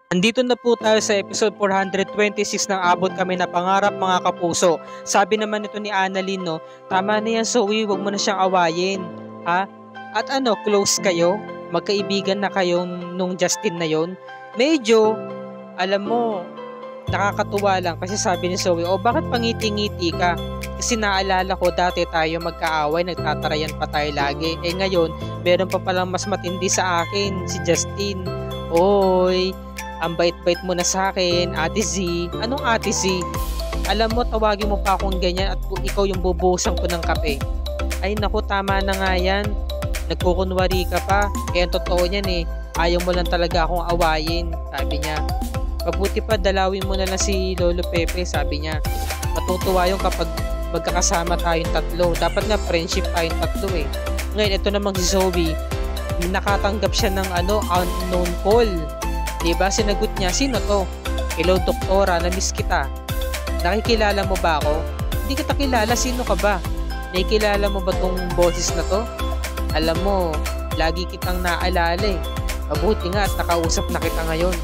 Andito na po tayo sa episode 426 ng Abot Kami na Pangarap mga kapuso. Sabi naman nito ni Annalyn, no, tama na yan Zoe, wag mo na siyang awayin. Ha? At close kayo? Magkaibigan na kayo nung Justin na yon? Medyo, alam mo, nakakatuwa lang kasi sabi ni Zoe, bakit pangiti-ngiti ka? Kasi naalala ko dati tayo magkaaway, nagtatarayan pa tayo lagi. Ngayon, meron pa palang mas matindi sa akin, si Justin. Oy, ang bait-bait mo na sa akin, Ate Z. Anong Ate Z? Alam mo, tawagin mo pa akong ganyan at ikaw yung bubuhusan ko ng kape. Ay naku, tama na nga yan. Nagkukunwari ka pa. Kaya totoo yan eh. Ayaw mo lang talaga akong awayin, sabi niya. Mabuti pa, dalawin mo na lang si Lolo Pepe, sabi niya. Matutuwa yung kapag magkakasama tayong tatlo. Dapat nga friendship tayong tatlo eh. Ngayon, ito namang si Zoe. Nakatanggap siya ng unknown call. Diba? Sinagot niya, sino to? Hello doktora, na-miss kita. Nakikilala mo ba ako? Hindi kita kilala, sino ka ba? Nakikilala mo ba tong boses na to? Alam mo, lagi kitang naalala eh. Mabuti nga at nakausap na kita ngayon.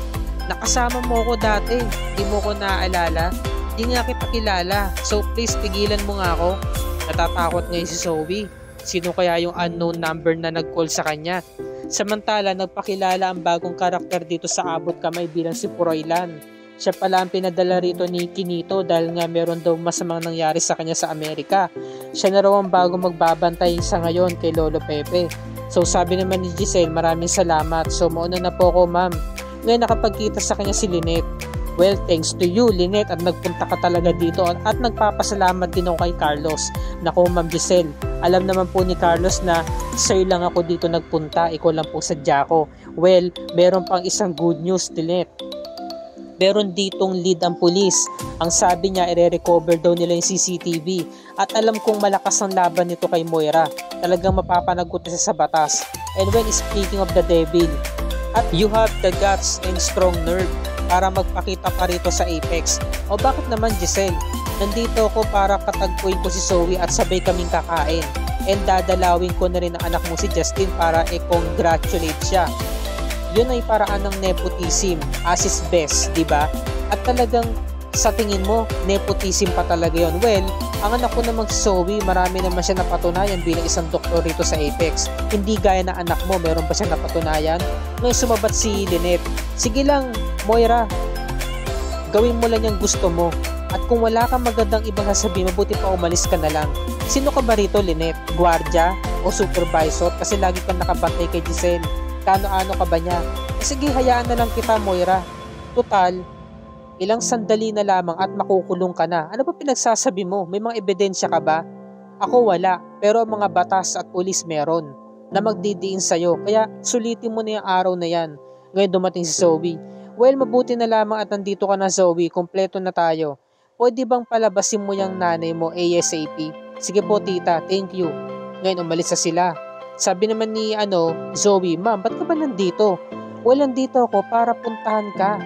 Nakasama mo ako dati, hindi mo ko naaalala. Hindi nga kita kilala, so please tigilan mo nga ako. Natatakot ngayon si Zoe. Sino kaya yung unknown number na nag-call sa kanya? Samantala, nagpakilala ang bagong karakter dito sa Abot Kamay bilang si Froilan. Siya pala ang pinadala rito ni Kinito dahil nga meron daw masamang nangyari sa kanya sa Amerika. Siya na raw ang bagong magbabantay sa ngayon kay Lolo Pepe. So sabi naman ni Giselle, maraming salamat. So mauna na po ako, ma'am. Ngayon nakapagkita sa kanya si Lynette. Well, thanks to you, Lynette, at nagpunta ka talaga dito at nagpapasalamat din ako kay Carlos. Naku, Ma'am Giselle, alam naman po ni Carlos na sa'yo lang ako dito nagpunta, ikaw lang po sadya ko. Well, meron pang isang good news, Lynette. Meron ditong lead ang pulis. Ang sabi niya, i-recover daw nila yung CCTV. At alam kong malakas ang laban nito kay Moira. Talagang mapapanagot na siya sa batas. And when speaking of the devil, at you have the guts and strong nerve para magpakita pa rito sa Apex. O bakit naman Giselle? Nandito ako para katagpuin ko si Zoe at sabay kaming kakain. And dadalawin ko na rin ang anak mo si Justin para i-congratulate siya. Yun ay paraan ng nepotism, as is best, di ba? At talagang sa tingin mo, nepotism pa talaga yun. Well, ang anak ko namang si Zoe, marami naman siya napatunayan bilang isang doktor rito sa Apex. Hindi gaya na anak mo, meron ba siya napatunayan? Ngayon sumabat si Lynette. Sige lang, Moira, gawin mo lang yung gusto mo. At kung wala kang magandang ibang sasabihin, mabuti pa umalis ka na lang. Sino ka ba rito, Lynette? Guardia o supervisor? Kasi lagi kang nakabantay kay Giselle. Kano-ano ka ba niya? Sige, hayaan na lang kita, Moira. Total, ilang sandali na lamang at makukulong ka na. Ano ba pinagsasabi mo? May mga ebidensya ka ba? Ako wala, pero mga batas at pulis meron na magdidiin sa'yo. Kaya sulitin mo na yung araw na yan. Ngayon dumating si Zoe. Well, mabuti na lamang at nandito ka na, Zoe. Kompleto na tayo. Pwede bang palabasin mo yung nanay mo ASAP? Sige po tita, thank you. Ngayon umalis na sila. Sabi naman ni Zoe, ma'am, ba't ka ba nandito? Well, nandito ako para puntahan ka.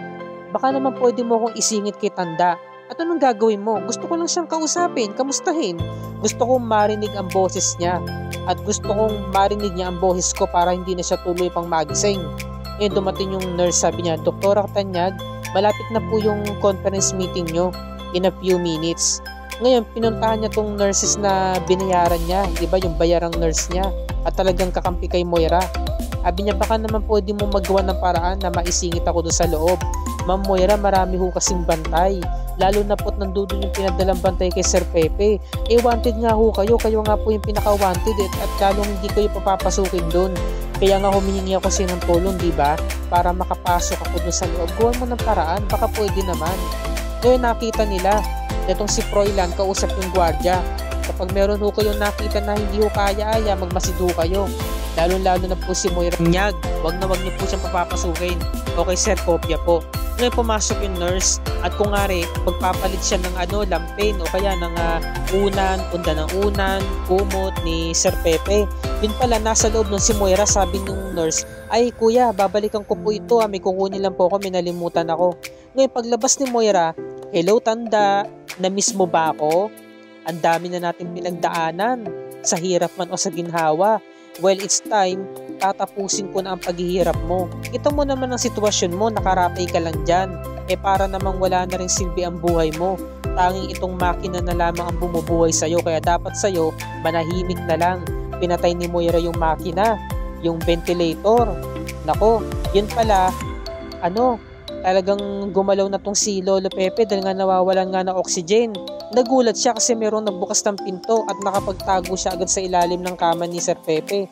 Baka naman pwede mo akong isingit kay Tanda. At anong gagawin mo? Gusto ko lang siyang kausapin, kamustahin. Gusto kong marinig ang boses niya. At gusto kong marinig niya ang boses ko para hindi na siya tuloy pang magising. Ngayon dumating yung nurse, sabi niya, Doktora Tanyag, malapit na po yung conference meeting nyo in a few minutes. Ngayon, pinuntahan niya tong nurses na binayaran niya. Diba yung bayarang nurse niya? At talagang kakampi kay Moira. Sabi niya, baka naman pwede mo magawa ng paraan na maisingit ako doon sa loob. Ma'am Moira, marami ho kasing bantay. Lalo na po't nandun yung pinadalang bantay kay Sir Pepe. Wanted nga ho kayo. Kayo nga po yung pinaka-wanted at lalong hindi kayo papapasukin doon. Kaya nga humihingi ako siya ng tulong, diba? Para makapasok ako doon sa loob. Gawan mo ng paraan, baka pwede naman. Ngayon nakita nila, itong si Froilan, kausap yung gwardiya. Kapag meron ho kayong nakita na hindi ho kaya-aya, magmasid ho kayo. Lalo-lalo na po si Moira Nyag. Wag niyo po siyang papapasukin. Okay sir, kopya po. Ngayon pumasok yung nurse at kung ngari, magpapalit siya ng lampin o kaya ng unan, punda ng unan, kumot ni Sir Pepe. Yun pala, nasa loob nun si Moira, sabi ng nurse, ay kuya, babalikan ko po ito, may kukunin lang po ako, may nalimutan ako. Ngayon paglabas ni Moira, hello Tanda, na-miss mo ba ako? Ang dami na natin pinagdaanan, sa hirap man o sa ginhawa. Well, it's time tatapusin ko na ang paghihirap mo. Ito mo naman ang sitwasyon mo, nakarapay ka lang dyan. Para namang wala na rin silbi ang buhay mo. Tanging itong makina na lamang ang bumubuhay sa'yo, kaya dapat sa'yo manahimik na lang. Pinatay ni Moira yung makina, yung ventilator. Nako, yun pala, talagang gumalaw na tong si Lolo Pepe dahil nga nawawalan nga ng oxygen. Nagulat siya kasi merong nagbukas ng pinto at nakapagtago siya agad sa ilalim ng kama ni Sir Pepe.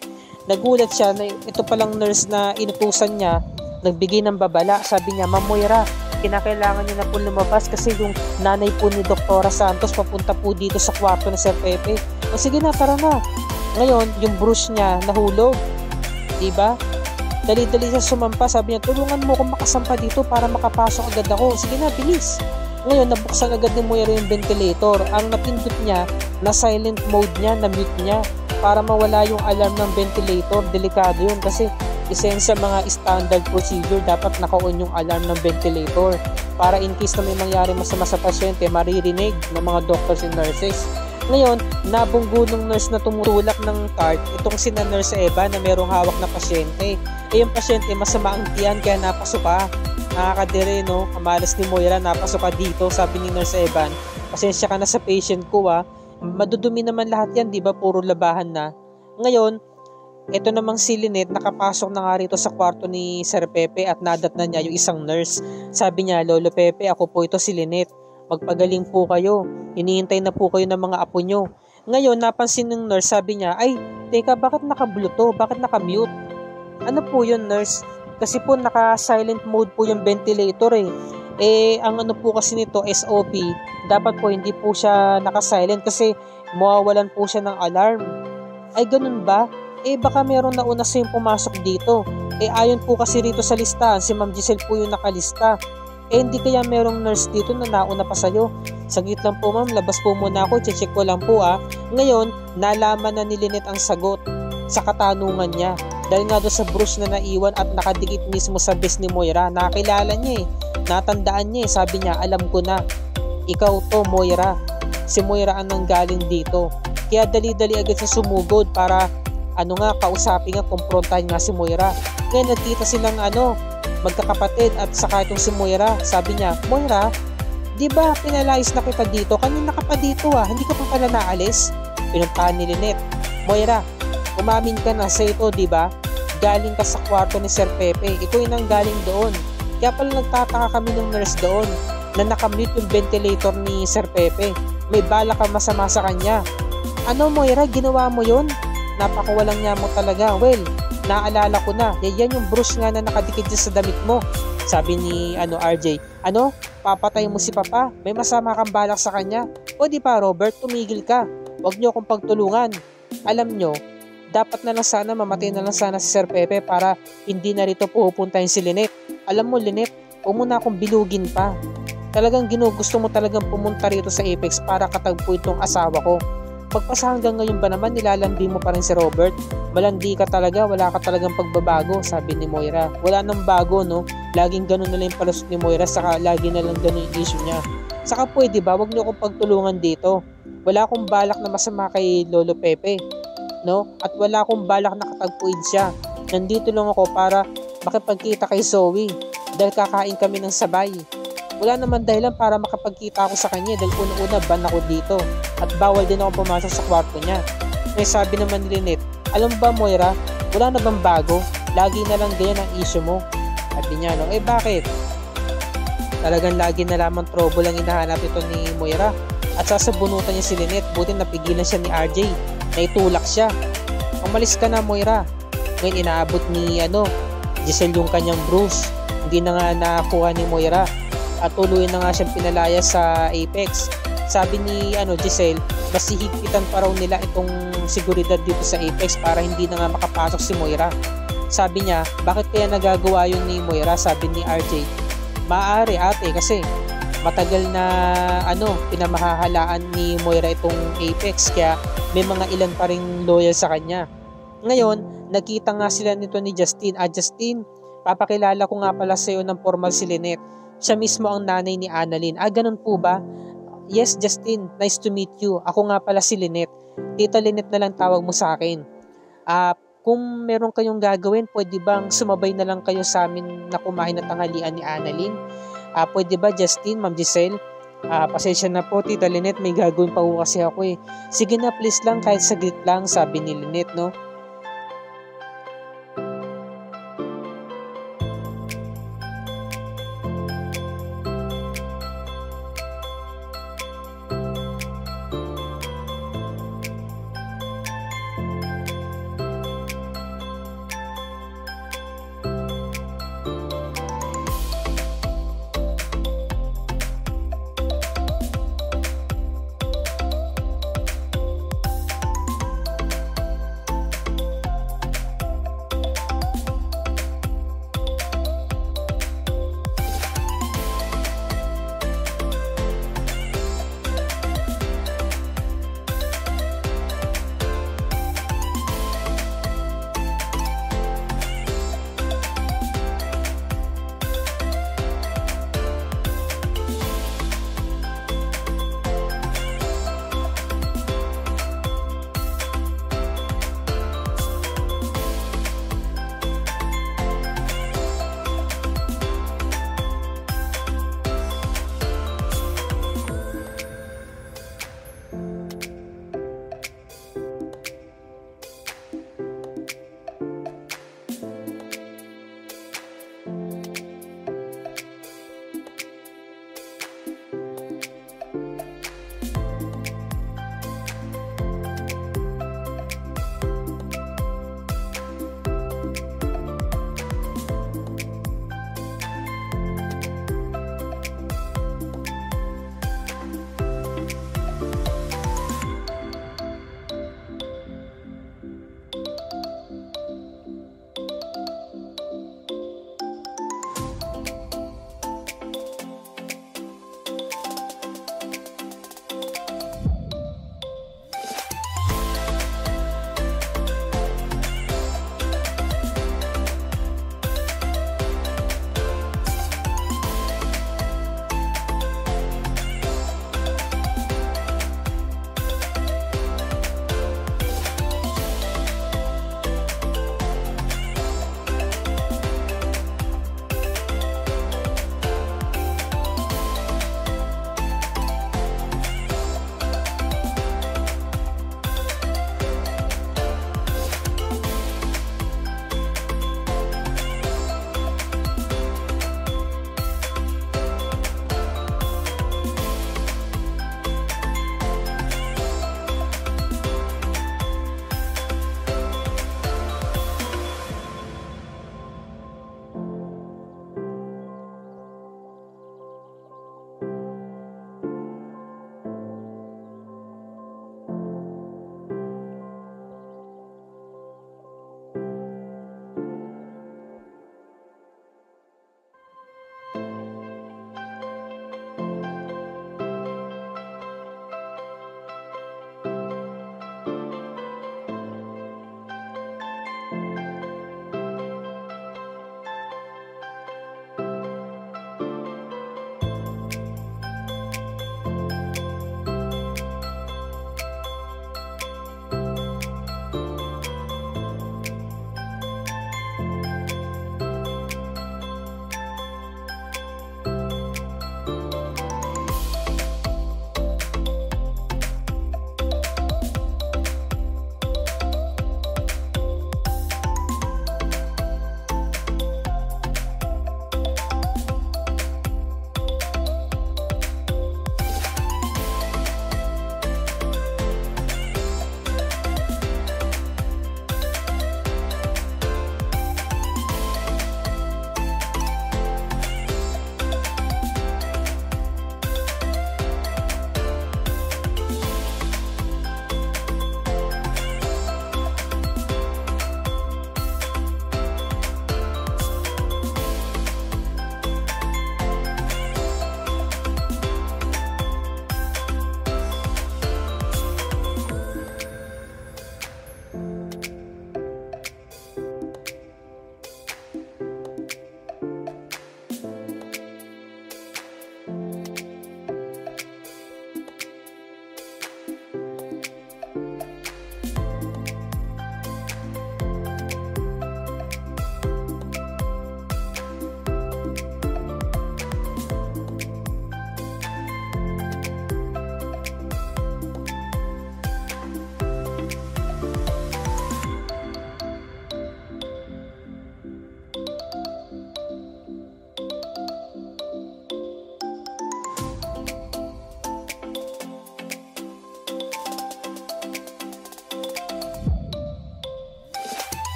Nagulat siya na ito palang nurse na inutusan niya, nagbigay ng babala. Sabi niya, Ma'am Moira, kinakailangan niyo na po lumabas kasi yung nanay po ni Doktora Santos papunta po dito sa kwarto ni Sir Pepe. O sige na, tara na. Ngayon, yung bruise niya nahulog. Diba? Dali-dali siya sumampa. Sabi niya, tulungan mo akong makasampa dito para makapasok agad ako. Sige na, bilis. Ngayon, nabuksan agad ni Moira yung ventilator. Ang napindot niya, na silent mode niya, na mute niya para mawala yung alarm ng ventilator. Delikado yun kasi isa yan sa mga standard procedure. Dapat naka-on yung alarm ng ventilator para in case na may mangyari masama sa pasyente, maririnig ng mga doctors and nurses. Ngayon, nabunggo ng nurse na tumutulak ng cart itong sina Nurse Eva na merong hawak na pasyente. Yung pasyente masama ang tiyan kaya napasok pa. Nakakadire, no? Kamalas ni Moira, napasok ka dito, sabi ni Nurse Evan. Pasensya ka na sa patient ko, madudumi naman lahat yan, di ba? Puro labahan na. Ngayon, ito namang si Lynette, nakapasok na nga rito sa kwarto ni Sir Pepe at nadat na niya yung isang nurse. Sabi niya, Lolo Pepe, ako po ito si Lynette. Magpagaling po kayo. Hinihintay na po kayo ng mga apo nyo. Ngayon, napansin ng nurse, sabi niya, ay, teka, bakit naka-blue to? Bakit naka-mute? Ano po yun, nurse? Kasi po naka-silent mode po yung ventilator ang ano po kasi nito, SOP, dapat po hindi po siya naka-silent kasi mawawalan po siya ng alarm. Ay, ganun ba? Baka meron nauna sa yung pumasok dito. Ayon po kasi rito sa listahan, si Ma'am Giselle po yung nakalista. Hindi kaya merong nurse dito na nauna pa sa'yo. Saglit lang po ma'am, labas po muna ako, check ko lang po Ngayon, nalaman na ni Lynette ang sagot sa katanungan niya. Dahil nga doon sa bruise na naiwan at nakadikit mismo sa vest ni Moira, nakilala niya natandaan niya sabi niya, alam ko na, ikaw to Moira. Si Moira ang nanggaling dito. Kaya dali-dali agad siya sumugod para kausapin nga, kumprontahin nga si Moira. Ngayon nagkita silang magkakapatid at saka itong si Moira, sabi niya, Moira, di ba pinalayas na kita dito? Kanina ka pa dito hindi ka pa pala naalis? Pinuntahan ni Lynette, Moira, umamin ka na sa ito, di ba? Galing ka sa kwarto ni Sir Pepe, ito yung nanggaling doon. Kaya pala nagtataka kami ng nurse doon na nakamute yung ventilator ni Sir Pepe. May bala ka masama sa kanya. Ano Moira, ginawa mo yun? Napakawalang niya mo talaga. Well, naalala ko na, yan yung bruise nga na nakadikit dyan sa damit mo. Sabi ni RJ, papatay mo si Papa? May masama kang balak sa kanya? O di pa Robert, tumigil ka. Huwag niyo akong pagtulungan. Alam nyo, dapat na lang sana mamatay na lang sana si Sir Pepe para hindi na rito pupuntahin si Lynette. Alam mo Lynette, huwag mo na akong bilugin pa. Talagang ginugusto mo talagang pumunta rito sa Apex para katagpo itong asawa ko. Pagpasa hanggang ngayon ba naman nilalandi mo pa rin si Robert? Malandi ka talaga, wala ka talagang pagbabago, sabi ni Moira. Wala nang bago, no? Laging ganun na lang yung palusot ni Moira, saka lagi na lang ganun yung issue niya. Saka pwede ba, wag niyo akong pagtulungan dito. Wala akong balak na masama kay Lolo Pepe, no? At wala akong balak na katagpuin siya. Nandito lang ako para makipagkita kay Zoe dahil kakain kami ng sabay. Wala naman dahilan para makapagkita ako sa kanya dahil una-una ban ako dito at bawal din ako pumasok sa kwarto niya. May sabi naman ni Lynette, alam ba Moira, wala na bang bago? Lagi na lang ganyan ang issue mo. Sabi niya, bakit? Talagang lagi na lamang trouble ang hinahanap ito ni Moira at sasabunutan niya si Lynette. Buti napigilan siya ni RJ, naitulak siya. Umalis ka na Moira. Ngayon inaabot ni Giselle yung kanyang bruise. Hindi na nga nakakuha ni Moira at tuloy na nga siyang pinalaya sa Apex. Sabi ni Giselle, mas hihigpitan pa raw nila itong seguridad dito sa Apex para hindi na nga makapasok si Moira. Sabi niya, bakit kaya nagagawa yun ni Moira? Sabi ni RJ, maaari ate kasi matagal na pinamahahalaan ni Moira itong Apex kaya may mga ilan pa ring loyal sa kanya. Ngayon, nakita nga sila nito ni Justin. Justin, papakilala ko nga pala sa iyo ng formal si Lynette. Siya mismo ang nanay ni Annalyn. Ganun po ba? Yes, Justin. Nice to meet you. Ako nga pala si Lynette. Tita Lynette na lang tawag mo sa akin. Kung meron kayong gagawin, pwede bang sumabay na lang kayo sa amin na kumain na tanghalian ni Annalyn? Pwede ba, Justin, Ma'am Giselle? Pasensya na po, Tita Lynette, may gagawin pa po kasi ako eh. Sige na, please lang, kahit saglit lang, sabi ni Lynette, no?